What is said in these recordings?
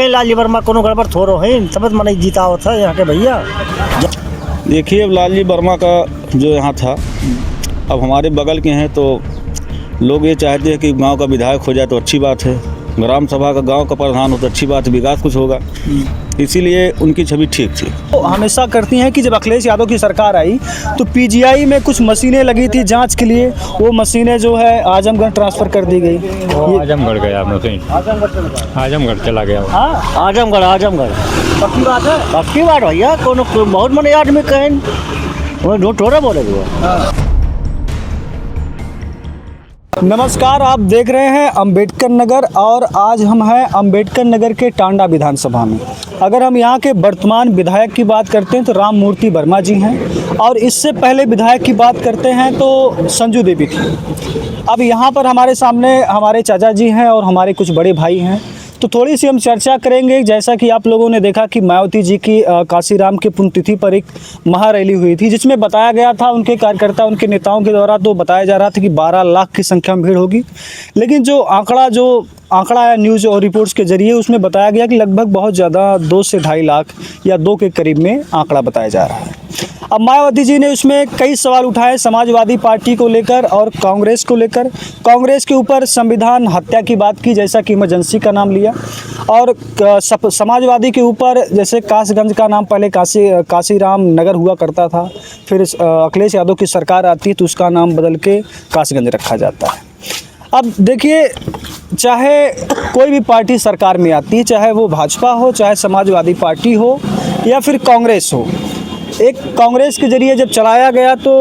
है लालजी वर्मा कोनो गड़बड़ थोड़ो है, समझ में नहीं जीता होता यहाँ के भैया। देखिए अब लालजी वर्मा का जो यहाँ था, अब हमारे बगल के हैं तो लोग ये चाहते हैं कि गांव का विधायक हो जाए तो अच्छी बात है, ग्राम सभा का गांव का प्रधान हो तो अच्छी बात है, विकास कुछ होगा, इसीलिए उनकी छवि ठीक थी। तो हमेशा करती हैं कि जब अखिलेश यादव की सरकार आई तो पीजीआई में कुछ मशीनें लगी थी जांच के लिए, वो मशीनें जो है आजमगढ़ ट्रांसफ़र कर दी गई। आजमगढ़ गया मशीन, आजमगढ़ चला गया। हाँ आजमगढ़ पक्की बात है। पक्की बात भैया, कोनो बहुत मने आदमी कहें वो झूठ थोड़ा बोलेगा। नमस्कार, आप देख रहे हैं अंबेडकर नगर और आज हम हैं अंबेडकर नगर के टांडा विधानसभा में। अगर हम यहाँ के वर्तमान विधायक की बात करते हैं तो राम मूर्ति वर्मा जी हैं और इससे पहले विधायक की बात करते हैं तो संजू देवी थी। अब यहाँ पर हमारे सामने हमारे चाचा जी हैं और हमारे कुछ बड़े भाई हैं, तो थोड़ी सी हम चर्चा करेंगे। जैसा कि आप लोगों ने देखा कि मायावती जी की काशीराम के पुण्यतिथि पर एक महारैली हुई थी, जिसमें बताया गया था उनके कार्यकर्ता उनके नेताओं के द्वारा तो बताया जा रहा था कि 12 लाख की संख्या में भीड़ होगी, लेकिन जो आंकड़ा आया न्यूज़ और रिपोर्ट्स के जरिए उसमें बताया गया कि लगभग बहुत ज़्यादा 2 से 2.5 लाख या 2 के करीब में आंकड़ा बताया जा रहा है। अब मायावती जी ने उसमें कई सवाल उठाए समाजवादी पार्टी को लेकर और कांग्रेस को लेकर। कांग्रेस के ऊपर संविधान हत्या की बात की, जैसा कि इमरजेंसी का नाम लिया, और समाजवादी के ऊपर जैसे कासगंज का नाम पहले काशीराम नगर हुआ करता था, फिर अखिलेश यादव की सरकार आती है तो उसका नाम बदल के कासगंज रखा जाता है। अब देखिए, चाहे कोई भी पार्टी सरकार में आती है, चाहे वो भाजपा हो, चाहे समाजवादी पार्टी हो या फिर कांग्रेस हो, एक कांग्रेस के जरिए जब चलाया गया तो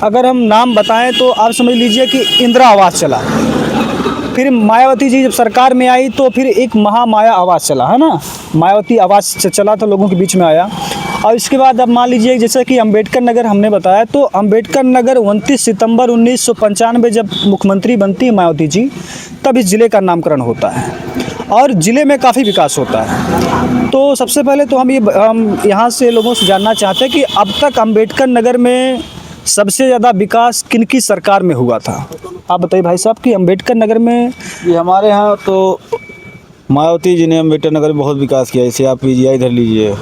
अगर हम नाम बताएं तो आप समझ लीजिए कि इंदिरा आवास चला। फिर मायावती जी जब सरकार में आई तो फिर एक महामाया आवास चला, है ना, मायावती आवास चला तो लोगों के बीच में आया। और इसके बाद अब मान लीजिए जैसे कि अंबेडकर नगर हमने बताया, तो अंबेडकर नगर 29 सितंबर 1995 जब मुख्यमंत्री बनती है मायावती जी, तब इस ज़िले का नामकरण होता है और ज़िले में काफ़ी विकास होता है। तो सबसे पहले तो हम यहाँ से लोगों से जानना चाहते हैं कि अब तक अंबेडकर नगर में सबसे ज़्यादा विकास किनकी सरकार में हुआ था? आप बताइए भाई साहब कि अंबेडकर नगर में। ये हमारे यहाँ तो मायावती जी ने अंबेडकर नगर में बहुत विकास किया, जैसे आप पीजीआई धर लीजिए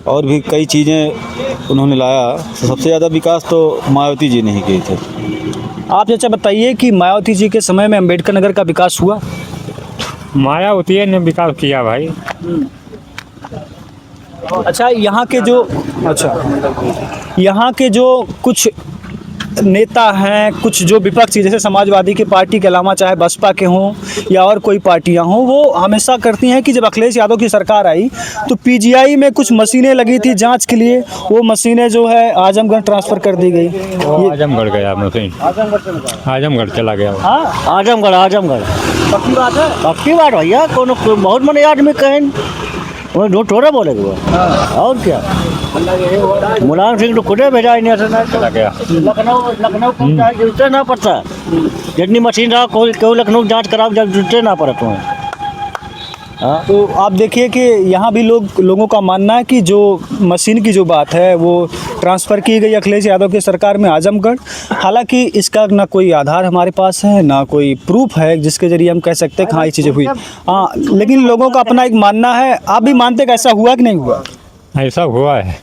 और भी कई चीज़ें उन्होंने लाया, तो सबसे ज़्यादा विकास तो मायावती जी ने ही किए थे। आप चाचा बताइए कि मायावती जी के समय में अंबेडकर नगर का विकास हुआ? मायावती ने विकास किया भाई। अच्छा, यहाँ के जो कुछ नेता हैं, कुछ जो विपक्षी जैसे समाजवादी की पार्टी के अलावा चाहे बसपा के हों या और कोई पार्टियां हों, वो हमेशा करती हैं कि जब अखिलेश यादव की सरकार आई तो पीजीआई में कुछ मशीनें लगी थी जांच के लिए, वो मशीनें जो है आजमगढ़ ट्रांसफ़र कर दी गई। आजमगढ़ गया मशीन, आजमगढ़ चला गया। हाँ आजमगढ़ पक्की बात है। पक्की बात भैया, कोनो बहुत मने आदमी कहें वो झूठ थोड़ा बोलेगा। और क्या, मुलायम सिंह तो खुद भेजा चला गया लखनऊ जुटते ना पड़ता, जितनी मशीन रहा कोई लखनऊ जांच कराओ जब जुटते ना पड़ा तुम्हें। हाँ, तो आप देखिए कि यहाँ भी लोगों का मानना है कि जो मशीन की जो बात है वो ट्रांसफ़र की गई अखिलेश यादव की सरकार में आजमगढ़। हालांकि इसका ना कोई आधार हमारे पास है, ना कोई प्रूफ है जिसके ज़रिए हम कह सकते हैं कि हाँ ये चीज़ें हुई। हाँ, लेकिन लोगों का अपना एक मानना है। आप भी मानते हैं कि ऐसा हुआ कि नहीं हुआ? ऐसा हुआ है।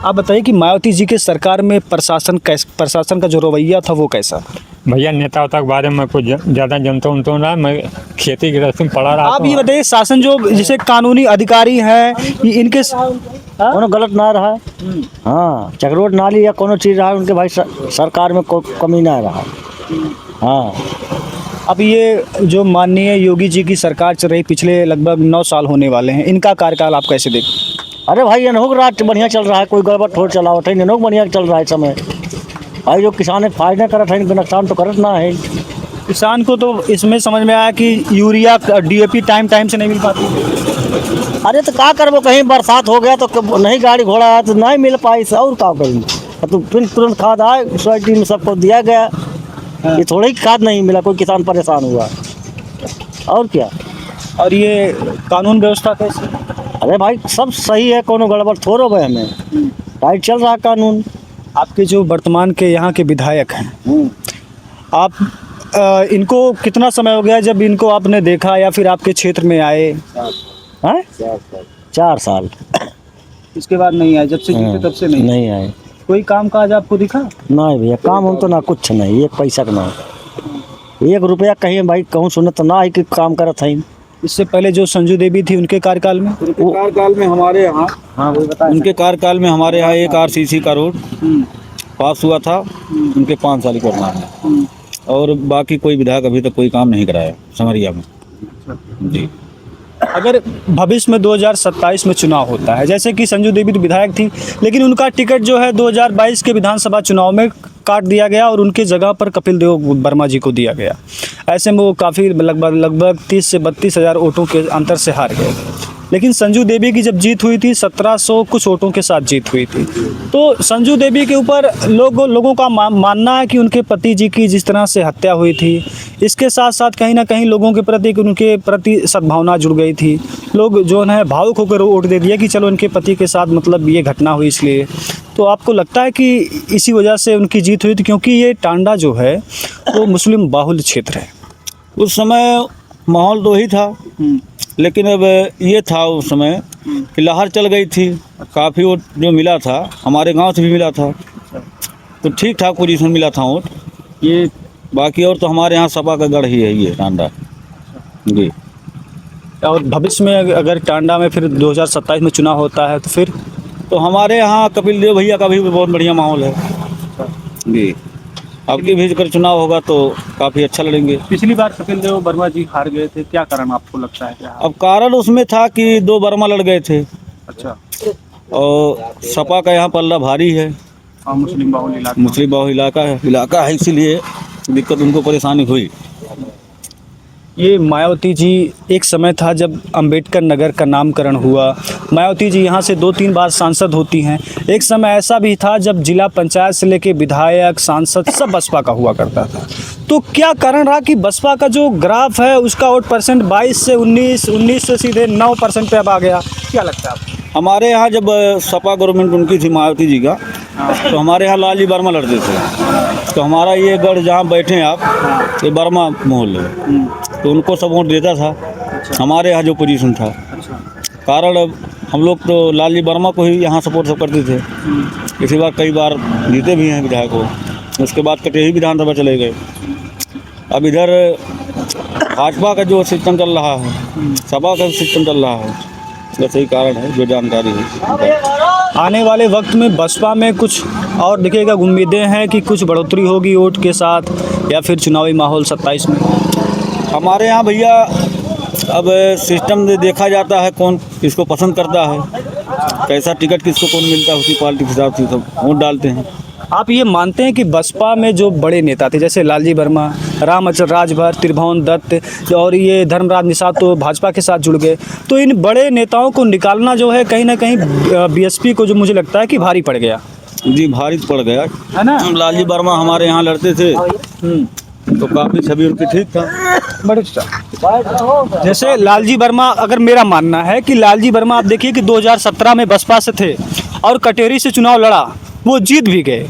आप बताइए कि मायावती जी के सरकार में प्रशासन का जो रवैया था वो कैसा? भैया नेता के बारे में कुछ ज़्यादा जानता हूँ तो ना, मैं खेती गृहस्थी में पढ़ा रहा। आप ये बताइए, शासन जो जैसे कानूनी अधिकारी हैं इनके कोनो गलत ना रहा। हाँ, चक्रोट नाली या कोनो चीज़ रहा उनके भाई सरकार में कोई कमी ना रहा। हाँ, अब ये जो माननीय योगी जी की सरकार चल रही, पिछले लगभग 9 साल होने वाले हैं, इनका कार्यकाल आप कैसे देखते? अरे भाई अनहोक राज बढ़िया चल रहा है, कोई गड़बड़ थोड़ा चलावट है, अनहोक बढ़िया चल रहा है समय। भाई जो किसान फायदा करत है, नुकसान तो करत ना है। किसान को तो इसमें समझ में आया कि यूरिया डीएपी टाइम से नहीं मिल पाती। अरे तो क्या करबो, कहीं बरसात हो गया तो नहीं गाड़ी घोड़ा आया तो नहीं मिल पाई, और क्या करेंगे। तो फिर तुरंत खाद आए सोसाइटी में सबको दिया गया, ये थोड़ा ही खाद नहीं मिला, कोई किसान परेशान हुआ। और क्या। और ये कानून व्यवस्था कैसे? अरे भाई सब सही है, कोनो गड़बड़ थोड़ो भाई, हमें टाइट चल रहा कानून। आपके जो वर्तमान के यहाँ के विधायक हैं, आप इनको कितना समय हो गया जब इनको आपने देखा या फिर आपके क्षेत्र में आए? हैं 4 साल इसके बाद नहीं आए, जब से जीते तब से नहीं? नहीं आए। कोई काम काज आपको दिखा? नहीं भैया, काम हम तो ना कुछ नहीं, 1 पैसा का ना, 1 रुपया कहीं भाई कहूँ सुने तो ना ही कि काम करत है। इससे पहले जो संजू देवी थी उनके कार्यकाल में? कार्यकाल में हमारे यहाँ, हाँ वो बता। उनके कार्यकाल में हमारे यहाँ एक RCC का रोड पास हुआ था, उनके 5 साल की करना है, और बाकी कोई विधायक अभी तक कोई काम नहीं कराया समरिया में। जी। अगर भविष्य में 2027 में चुनाव होता है, जैसे कि संजू देवी तो विधायक थी, लेकिन उनका टिकट जो है 2022 के विधानसभा चुनाव में काट दिया गया और उनके जगह पर कपिल देव वर्मा जी को दिया गया। ऐसे में वो काफ़ी लगभग 30 से 32 हज़ार वोटों के अंतर से हार गए। लेकिन संजू देवी की जब जीत हुई थी 1700 कुछ वोटों के साथ जीत हुई थी। तो संजू देवी के ऊपर लोगों का मानना है कि उनके पति जी की जिस तरह से हत्या हुई थी, इसके साथ साथ कहीं ना कहीं लोगों के प्रति उनके प्रति सद्भावना जुड़ गई थी। लोग जो है भावुक होकर वोट दे दिया कि चलो इनके पति के साथ मतलब ये घटना हुई इसलिए। तो आपको लगता है कि इसी वजह से उनकी जीत हुई थी? क्योंकि ये टांडा जो है वो मुस्लिम बाहुल्य क्षेत्र है। उस समय माहौल तो ही था, लेकिन अब ये था उस समय कि लहर चल गई थी, काफ़ी वोट जो मिला था हमारे गांव से भी मिला था, तो ठीक ठाक पोजीशन मिला था वोट ये। बाकी और तो हमारे यहाँ सपा का गढ़ ही है ये टांडा। जी। और भविष्य में अगर टांडा में फिर 2027 में चुनाव होता है तो फिर तो हमारे यहाँ कपिल देव भैया का भी बहुत बढ़िया माहौल है। जी। अब की भी अगर चुनाव होगा तो काफ़ी अच्छा लड़ेंगे। पिछली बार कपिल देव वर्मा जी हार गए थे, क्या कारण आपको लगता है? क्या अब कारण उसमें था कि 2 वर्मा लड़ गए थे, अच्छा, और सपा का यहाँ पल्ला भारी है, मुस्लिम बाहुल्य इलाका, मुस्लिम बाहुल्य इलाका है, इसीलिए दिक्कत उनको परेशानी हुई। ये मायावती जी, एक समय था जब अंबेडकर नगर का नामकरण हुआ, मायावती जी यहाँ से 2-3 बार सांसद होती हैं। एक समय ऐसा भी था जब जिला पंचायत से लेके विधायक सांसद सब बसपा का हुआ करता था। तो क्या कारण रहा कि बसपा का जो ग्राफ है उसका वोट परसेंट 22 से 19 से सीधे 9% पे अब आ गया? क्या लगता है आपको? हमारे यहाँ जब सपा गवर्नमेंट उनकी थी मायावती जी का, तो हमारे यहाँ लालजी वर्मा लड़ते थे। तो हमारा ये गढ़ जहाँ बैठे हैं आप, ये वर्मा मोहल्ले, तो उनको सब वोट देता था। हमारे यहाँ जो पोजीशन था, कारण अब हम लोग तो लालजी वर्मा को ही यहाँ सपोर्ट सब करते थे। इसी बार कई बार जीते भी हैं विधायक को। उसके बाद कटेही विधानसभा चले गए। अब इधर भाजपा का जो सिस्टम चल रहा है, सपा का सिस्टम चल रहा है, बस यही कारण है जो जानकारी है। आने वाले वक्त में बसपा में कुछ और दिखेगा, उम्मीदें हैं कि कुछ बढ़ोतरी होगी वोट के साथ, या फिर चुनावी माहौल 27 में? हमारे यहाँ भैया अब सिस्टम देखा जाता है, कौन किसको पसंद करता है, कैसा टिकट किसको कौन मिलता है, उसकी पार्टी के हिसाब से सब वोट डालते हैं। आप ये मानते हैं कि बसपा में जो बड़े नेता थे जैसे लालजी वर्मा, रामअचल राजभर, त्रिभुवन दत्त और ये धर्मराज निषाद तो भाजपा के साथ जुड़ गए, तो इन बड़े नेताओं को निकालना जो है कहीं ना कहीं बीएसपी को जो मुझे लगता है कि भारी पड़ गया? जी, भारी पड़ गया है ना। लालजी वर्मा हमारे यहाँ लड़ते थे तो काफ़ी छवि उनकी ठीक था। बड़े जैसे लालजी वर्मा, अगर मेरा मानना है कि लालजी वर्मा, आप देखिए कि 2017 में बसपा से थे और कटेरी से चुनाव लड़ा, वो जीत भी गए,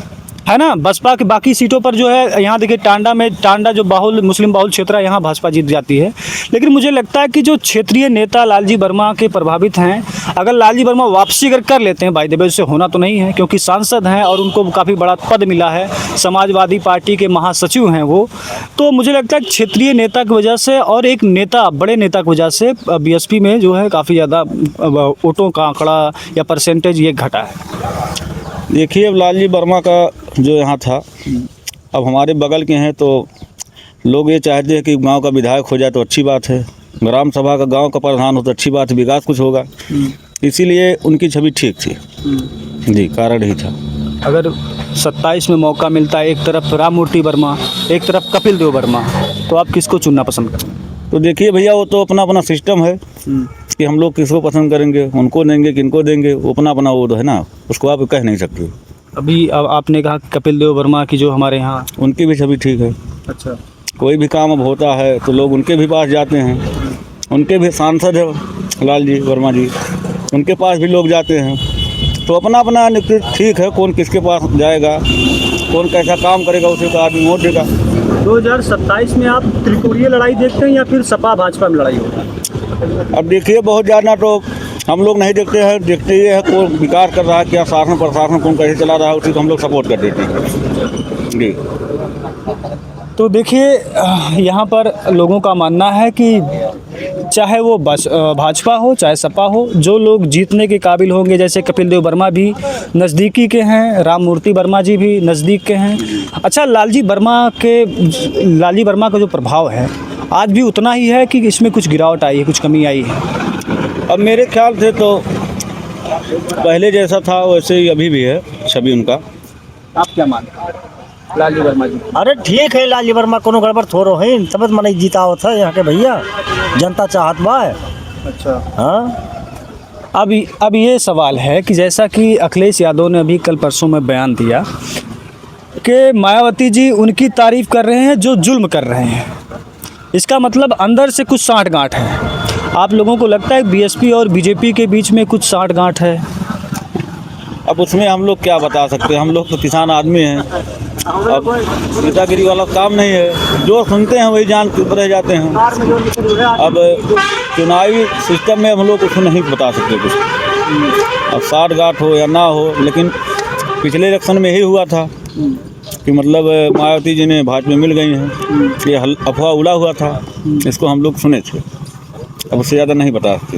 है ना। बसपा के बाकी सीटों पर जो है, यहाँ देखिए टांडा जो मुस्लिम बाहुल क्षेत्र है, यहाँ भाजपा जीत जाती है। लेकिन मुझे लगता है कि जो क्षेत्रीय नेता लालजी वर्मा के प्रभावित हैं, अगर लालजी वर्मा वापसी अगर कर लेते हैं, बाय द वे उससे होना तो नहीं है क्योंकि सांसद हैं और उनको काफ़ी बड़ा पद मिला है, समाजवादी पार्टी के महासचिव हैं वो, तो मुझे लगता है क्षेत्रीय नेता की वजह से और एक नेता, बड़े नेता की वजह से बीएसपी में जो है काफ़ी ज़्यादा वोटों का आंकड़ा या परसेंटेज ये घटा है। देखिए, अब लालजी वर्मा का जो यहाँ था, अब हमारे बगल के हैं, तो लोग ये चाहते हैं कि गांव का विधायक हो जाए तो अच्छी बात है, ग्राम सभा का गांव का प्रधान हो तो अच्छी बात है, विकास कुछ होगा, इसीलिए उनकी छवि ठीक थी। जी, कारण ही था। अगर 27 में मौका मिलता है, एक तरफ राममूर्ति वर्मा, एक तरफ कपिल देव वर्मा, तो आप किसको चुनना पसंद करेंगे? तो देखिए भैया, वो तो अपना अपना सिस्टम है कि हम लोग किसको पसंद करेंगे, उनको देंगे किनको देंगे, वो अपना अपना वो है ना, उसको आप कह नहीं सकते। अभी अब आपने कहा कपिल देव वर्मा की जो हमारे यहाँ, उनकी भी छवि ठीक है। अच्छा, कोई भी काम अब होता है तो लोग उनके भी पास जाते हैं, उनके भी सांसद है लालजी वर्मा जी, उनके पास भी लोग जाते हैं, तो अपना अपना ठीक है, कौन किसके पास जाएगा, कौन कैसा काम करेगा, उसे का आदमी वोट देगा। 2027 में आप त्रिकोणीय लड़ाई देखते हैं या फिर सपा भाजपा में लड़ाई होगा? अब देखिए बहुत ज़्यादा तो हम लोग नहीं देखते हैं, देखते ये है कौन विकास कर रहा है, क्या शासन प्रशासन कौन कैसे चला रहा है, उसी को हम लोग सपोर्ट कर देते हैं जी। तो देखिए यहाँ पर लोगों का मानना है कि चाहे वो भाजपा हो चाहे सपा हो, जो लोग जीतने के काबिल होंगे, जैसे कपिल देव वर्मा भी नज़दीकी के हैं, राम मूर्ति वर्मा जी भी नज़दीक के हैं। अच्छा, लालजी वर्मा का जो प्रभाव है आज भी उतना ही है कि इसमें कुछ गिरावट आई है, कुछ कमी आई है? अब मेरे ख्याल से तो पहले जैसा था वैसे ही अभी भी है छवि उनका। आप क्या मानते हैं लालजी वर्मा जी? अरे ठीक है, लालजी वर्मा कोनो गड़बड़ थोड़ो है, तब मन जीता होता है यहाँ के भैया, जनता चाहत बा। अच्छा, हाँ अब ये सवाल है कि जैसा कि अखिलेश यादव ने अभी कल परसों में बयान दिया कि मायावती जी उनकी तारीफ कर रहे हैं जो जुल्म कर रहे हैं, इसका मतलब अंदर से कुछ साठ-गांठ है। आप लोगों को लगता है बीएसपी और बीजेपी के बीच में कुछ साठ-गांठ है? अब उसमें हम लोग क्या बता सकते हैं, हम लोग तो किसान आदमी हैं, अब नेतागिरी वाला काम नहीं है, जो सुनते हैं वही जान के रह जाते हैं। अब चुनावी सिस्टम में हम लोग कुछ नहीं बता सकते कुछ, अब साठ-गांठ हो या ना हो, लेकिन पिछले इलेक्शन में ही हुआ था कि मतलब मायावती जी ने भाजपा में मिल गई हैं, ये अफवाह उड़ा हुआ था, इसको हम लोग सुने थे, अब उससे ज़्यादा नहीं बता सकते।